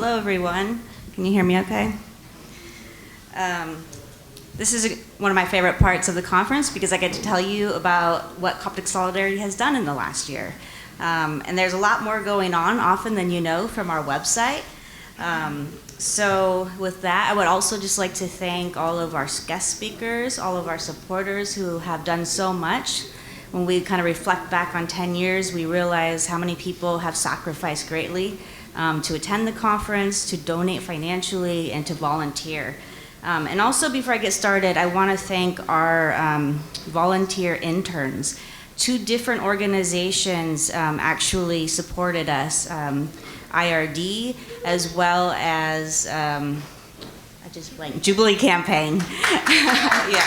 Hello, everyone. Can you hear me okay? This is one of my favorite parts of the conference because I get to tell you about what Coptic Solidarity has done in the last year. And there's a lot more going on often than you know from our website. So with that, I would also just like to thank all of our guest speakers, all of our supporters who have done so much. When we kind of reflect back on 10 years, we realize how many people have sacrificed greatly to attend the conference, to donate financially, and to volunteer. And also, before I get started, I want to thank our volunteer interns. 2 different organizations actually supported us, IRD, as well as, Jubilee Campaign. Yeah,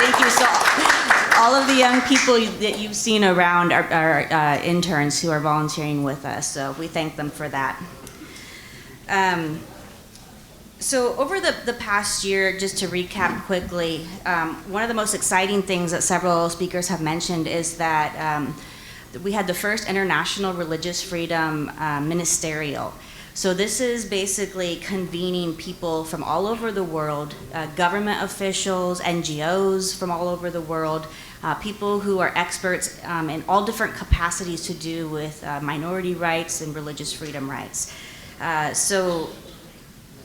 thank you. So, all of the young people that you've seen around are interns who are volunteering with us, so we thank them for that. So over the past year, just to recap quickly, one of the most exciting things that several speakers have mentioned is that we had the first International Religious Freedom Ministerial. So this is basically convening people from all over the world, government officials, NGOs from all over the world, people who are experts in all different capacities to do with minority rights and religious freedom rights.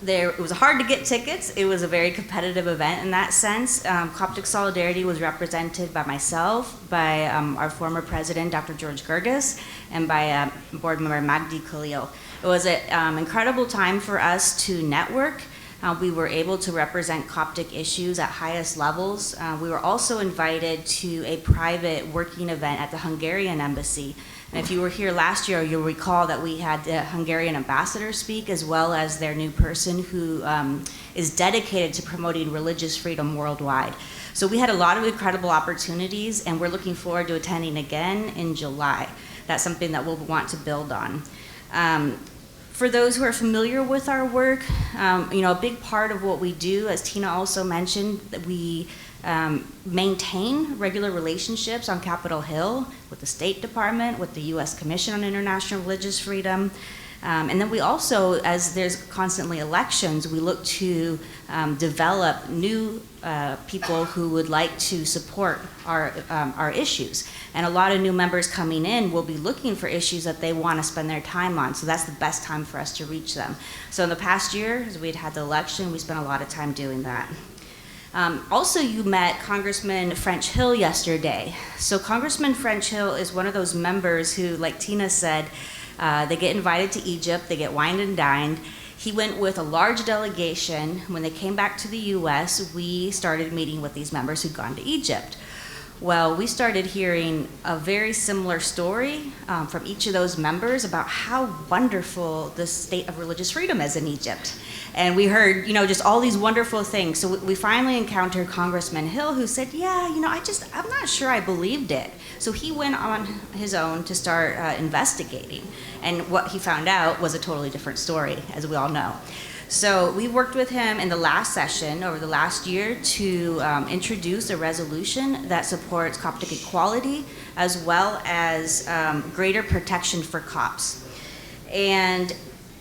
It was hard to get tickets. It was a very competitive event in that sense. Coptic Solidarity was represented by myself, by our former president, Dr. George Gerges, and by board member Magdi Khalil. It was an incredible time for us to network. We were able to represent Coptic issues at highest levels. We were also invited to a private working event at the Hungarian embassy. And if you were here last year, you'll recall that we had the Hungarian ambassador speak, as well as their new person who is dedicated to promoting religious freedom worldwide. So we had a lot of incredible opportunities, and we're looking forward to attending again in July. That's something that we'll want to build on. For those who are familiar with our work, a big part of what we do, as Tina also mentioned, that we maintain regular relationships on Capitol Hill with the State Department, with the U.S. Commission on International Religious Freedom. And then we also, as there's constantly elections, we look to develop new people who would like to support our issues. And a lot of new members coming in will be looking for issues that they want to spend their time on. So that's the best time for us to reach them. So in the past year, as we'd had the election, we spent a lot of time doing that. Also, you met Congressman French Hill yesterday. So Congressman French Hill is one of those members who, like Tina said, they get invited to Egypt, they get wined and dined. He went with a large delegation. When they came back to the US, we started meeting with these members who'd gone to Egypt. Well, we started hearing a very similar story from each of those members about how wonderful the state of religious freedom is in Egypt. And we heard, just all these wonderful things. So we finally encountered Congressman Hill, who said, I'm not sure I believed it. So he went on his own to start investigating. And what he found out was a totally different story, as we all know. So we worked with him in the last session over the last year to introduce a resolution that supports Coptic equality as well as greater protection for Copts. And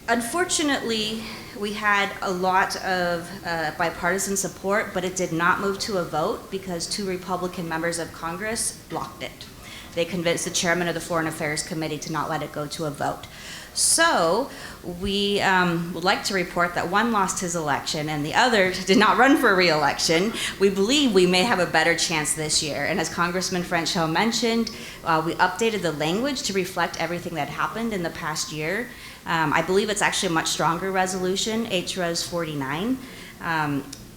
unfortunately, we had a lot of bipartisan support, but it did not move to a vote because 2 Republican members of Congress blocked it. They convinced the chairman of the Foreign Affairs Committee to not let it go to a vote. So we would like to report that one lost his election and the other did not run for re-election. We believe we may have a better chance this year. And as Congressman French Hill mentioned, we updated the language to reflect everything that happened in the past year. I believe it's actually a much stronger resolution, HRES 49.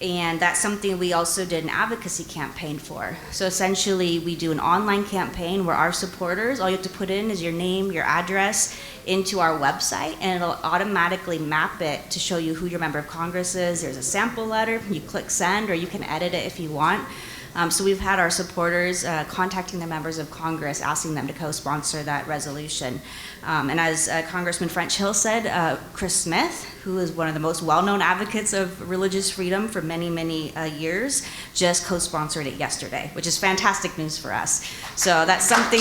And that's something we also did an advocacy campaign for. So essentially, we do an online campaign where our supporters, all you have to put in is your name, your address into our website, and it'll automatically map it to show you who your member of Congress is. There's a sample letter, you click send, or you can edit it if you want. So we've had our supporters contacting the members of Congress, asking them to co-sponsor that resolution. And as Congressman French Hill said, Chris Smith, who is one of the most well-known advocates of religious freedom for many, many years, just co-sponsored it yesterday, which is fantastic news for us. So that's something,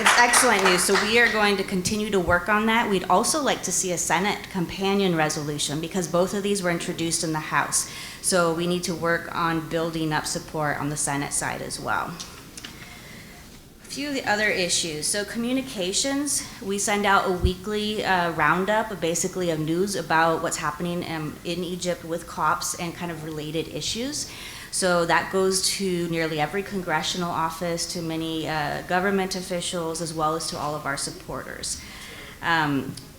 it's excellent news. So we are going to continue to work on that. We'd also like to see a Senate companion resolution because both of these were introduced in the House. So we need to work on building up support on the Senate side as well. A few of the other issues. So communications, we send out a weekly roundup basically of news about what's happening in Egypt with Copts and kind of related issues. So that goes to nearly every congressional office, to many government officials, as well as to all of our supporters.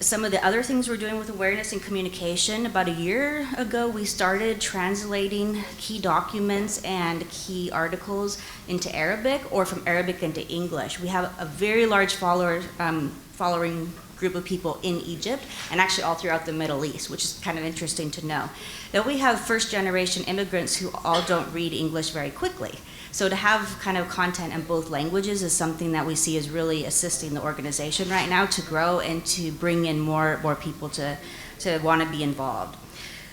Some of the other things we're doing with awareness and communication, about a year ago, we started translating key documents and key articles into Arabic or from Arabic into English. We have a very large following group of people in Egypt and actually all throughout the Middle East, which is kind of interesting to know. That we have first-generation immigrants who all don't read English very quickly. So to have kind of content in both languages is something that we see is really assisting the organization right now to grow and to bring in more people to want to be involved.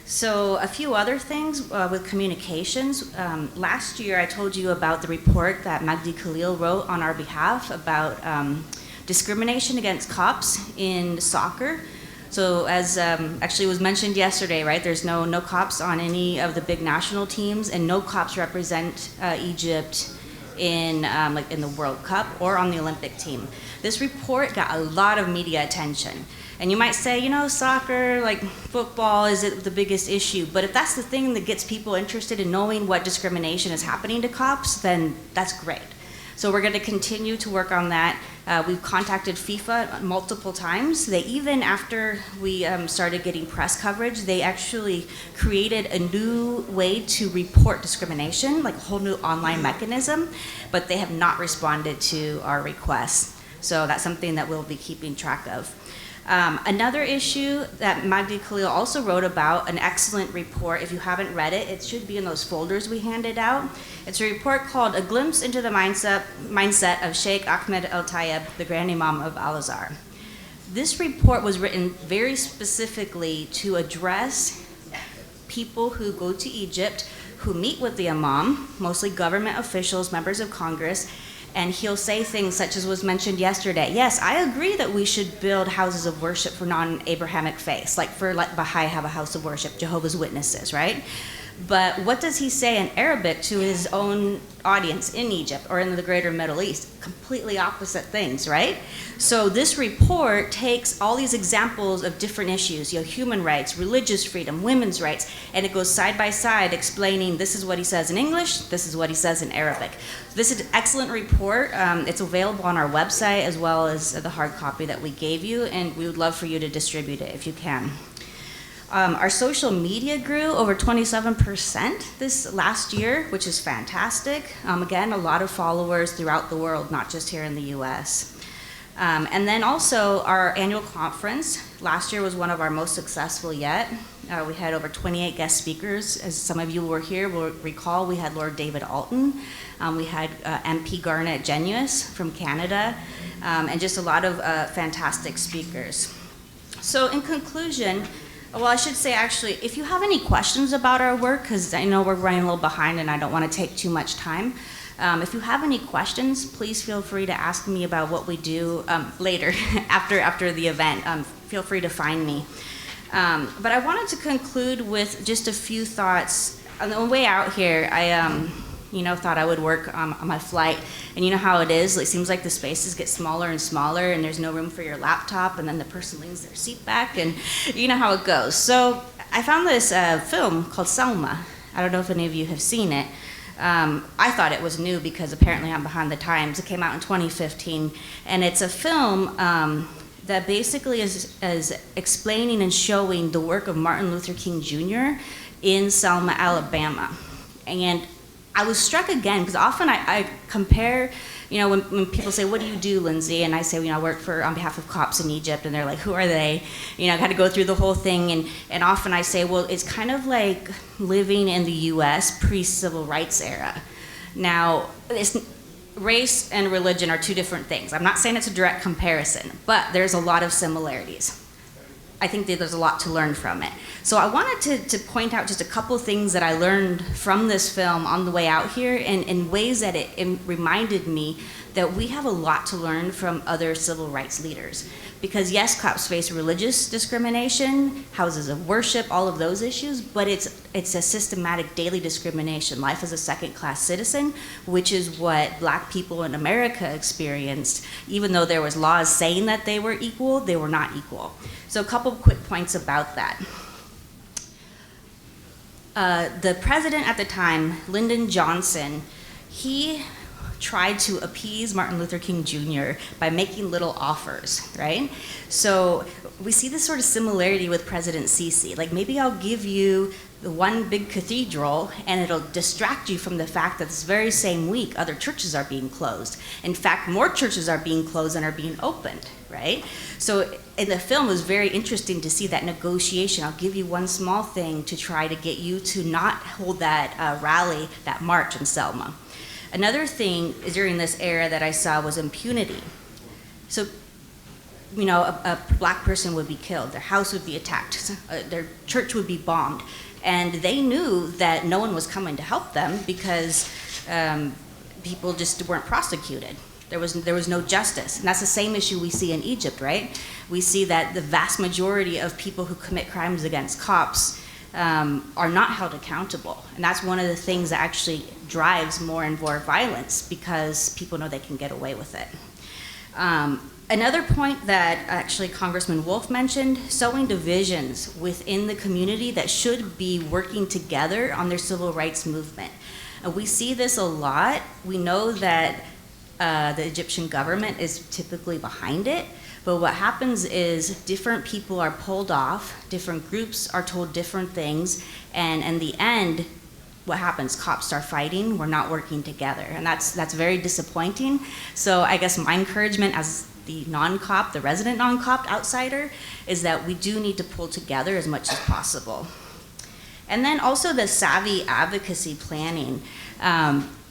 So a few other things with communications. Last year I told you about the report that Magdi Khalil wrote on our behalf about discrimination against Copts in soccer. So as actually was mentioned yesterday, right, there's no Copts on any of the big national teams, and no Copts represent Egypt in the World Cup or on the Olympic team. This report got a lot of media attention. And you might say, soccer, like football, is it the biggest issue? But if that's the thing that gets people interested in knowing what discrimination is happening to Copts, then that's great. So we're going to continue to work on that. We've contacted FIFA multiple times. They even, after we started getting press coverage, they actually created a new way to report discrimination, like a whole new online mechanism, but they have not responded to our requests. So that's something that we'll be keeping track of. Another issue that Magdi Khalil also wrote about, an excellent report. If you haven't read it, it should be in those folders we handed out. It's a report called A Glimpse into the Mindset of Sheikh Ahmed El-Tayeb, the Grand Imam of Al-Azhar. This report was written very specifically to address people who go to Egypt, who meet with the Imam, mostly government officials, members of Congress, and he'll say things such as was mentioned yesterday. Yes, I agree that we should build houses of worship for non-Abrahamic faiths, like Baha'i have a house of worship, Jehovah's Witnesses, right? But what does he say in Arabic to his own audience in Egypt or in the greater Middle East? Completely opposite things, right? So this report takes all these examples of different issues, human rights, religious freedom, women's rights, and it goes side by side explaining this is what he says in English, this is what he says in Arabic. This is an excellent report. It's available on our website as well as the hard copy that we gave you, and we would love for you to distribute it if you can. Our social media grew over 27% this last year, which is fantastic. Again, a lot of followers throughout the world, not just here in the US. And then also our annual conference, last year was one of our most successful yet. We had over 28 guest speakers. As some of you were here will recall, we had Lord David Alton. We had MP Garnet Genuis from Canada, and just a lot of fantastic speakers. So in conclusion, well, I should say actually, if you have any questions about our work, because I know we're running a little behind and I don't want to take too much time, if you have any questions, please feel free to ask me about what we do later after the event. Feel free to find me. But I wanted to conclude with just a few thoughts. On the way out here, I thought I would work on my flight. And you know how it is. It seems like the spaces get smaller and smaller and there's no room for your laptop and then the person leans their seat back and you know how it goes. So I found this film called Selma. I don't know if any of you have seen it. I thought it was new because apparently I'm behind the times. It came out in 2015 and it's a film that basically is explaining and showing the work of Martin Luther King Jr. in Selma, Alabama. And I was struck again because often I compare, when people say, what do you do, Lindsay? And I say, I work on behalf of Copts in Egypt. And they're like, who are they? I got to go through the whole thing. And often I say, well, it's kind of like living in the US pre-civil rights era. Now, race and religion are two different things. I'm not saying it's a direct comparison, but there's a lot of similarities. I think that there's a lot to learn from it. So I wanted to point out just a couple things that I learned from this film on the way out here and in ways that it reminded me that we have a lot to learn from other civil rights leaders. Because yes, cops face religious discrimination, houses of worship, all of those issues, but it's a systematic daily discrimination. Life as a second-class citizen, which is what Black people in America experienced. Even though there was laws saying that they were equal, they were not equal. So a couple of quick points about that. The president at the time, Lyndon Johnson, he tried to appease Martin Luther King Jr. by making little offers, right? So we see this sort of similarity with President Sisi. Like, maybe I'll give you the one big cathedral and it'll distract you from the fact that this very same week other churches are being closed. In fact, more churches are being closed than are being opened, right? So in the film, it was very interesting to see that negotiation. I'll give you one small thing to try to get you to not hold that rally, that march in Selma. Another thing during this era that I saw was impunity. So, you know, a Black person would be killed, their house would be attacked, their church would be bombed, and they knew that no one was coming to help them because people just weren't prosecuted. There was no justice, and that's the same issue we see in Egypt, right? We see that the vast majority of people who commit crimes against cops are not held accountable. And that's one of the things that actually drives more and more violence, because people know they can get away with it. Another point that actually Congressman Wolf mentioned, sowing divisions within the community that should be working together on their civil rights movement. We see this a lot. We know that the Egyptian government is typically behind it. But what happens is different people are pulled off, different groups are told different things, and in the end, what happens? Cops start fighting, we're not working together, and that's very disappointing. So I guess my encouragement as the non-cop, the resident non-cop outsider, is that we do need to pull together as much as possible. And then also the savvy advocacy planning.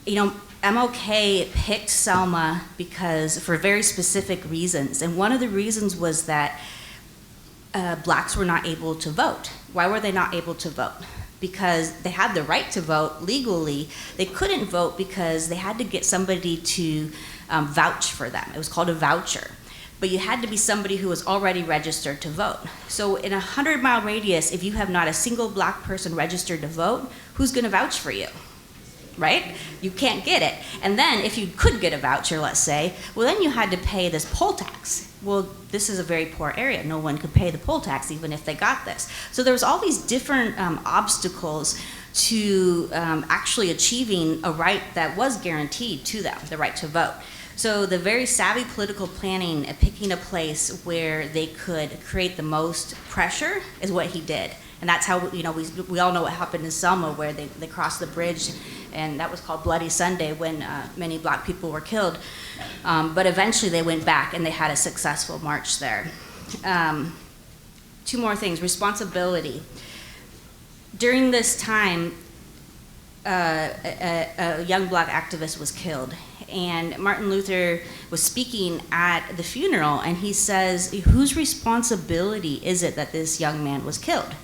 You know, MLK picked Selma because for very specific reasons, and one of the reasons was that Blacks were not able to vote. Why were they not able to vote? Because they had the right to vote legally. They couldn't vote because they had to get somebody to vouch for them. It was called a voucher. But you had to be somebody who was already registered to vote. So in a 100-mile radius, if you have not a single Black person registered to vote, who's gonna vouch for you? Right? You can't get it. And then if you could get a voucher, let's say, well, then you had to pay this poll tax. Well, this is a very poor area. No one could pay the poll tax even if they got this. So there was all these different obstacles to actually achieving a right that was guaranteed to them, the right to vote. So the very savvy political planning and picking a place where they could create the most pressure is what he did. And that's how, you know, we all know what happened in Selma, where they crossed the bridge, and that was called Bloody Sunday, when many Black people were killed. But eventually they went back and they had a successful march there. Two more things, responsibility. During this time, a young Black activist was killed, and Martin Luther was speaking at the funeral, and he says, whose responsibility is it that this young man was killed?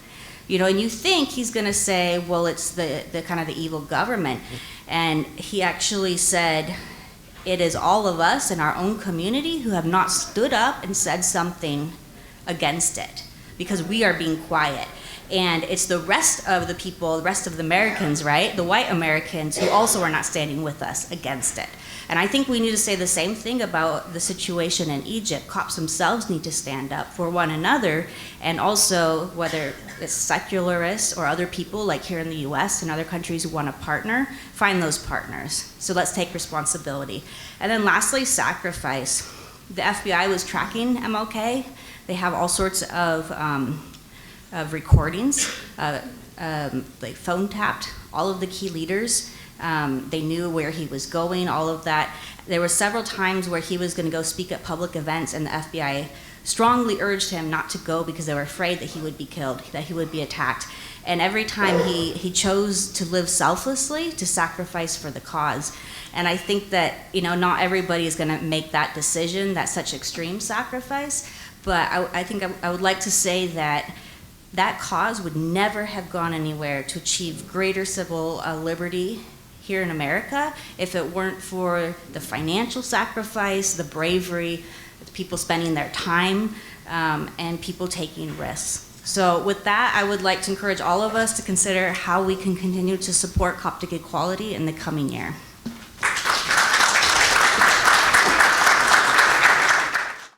You know, and you think he's gonna say, well, it's the kind of the evil government. And he actually said, it is all of us in our own community who have not stood up and said something against it, because we are being quiet. And it's the rest of the people, the rest of the Americans, right? The white Americans who also are not standing with us against it. And I think we need to say the same thing about the situation in Egypt. Cops themselves need to stand up for one another, and also whether it's secularists or other people like here in the US and other countries who want to partner, find those partners. So let's take responsibility. And then lastly, sacrifice. The FBI was tracking MLK. They have all sorts of recordings. They phone tapped all of the key leaders. They knew where he was going, all of that. There were several times where he was going to go speak at public events, and the FBI strongly urged him not to go because they were afraid that he would be killed, that he would be attacked. And every time he chose to live selflessly, to sacrifice for the cause. And I think that, you know, not everybody is going to make that decision, that such extreme sacrifice, but I think I would like to say that that cause would never have gone anywhere to achieve greater civil liberty here in America if it weren't for the financial sacrifice, the bravery, people spending their time, and people taking risks. So with that, I would like to encourage all of us to consider how we can continue to support Coptic equality in the coming year.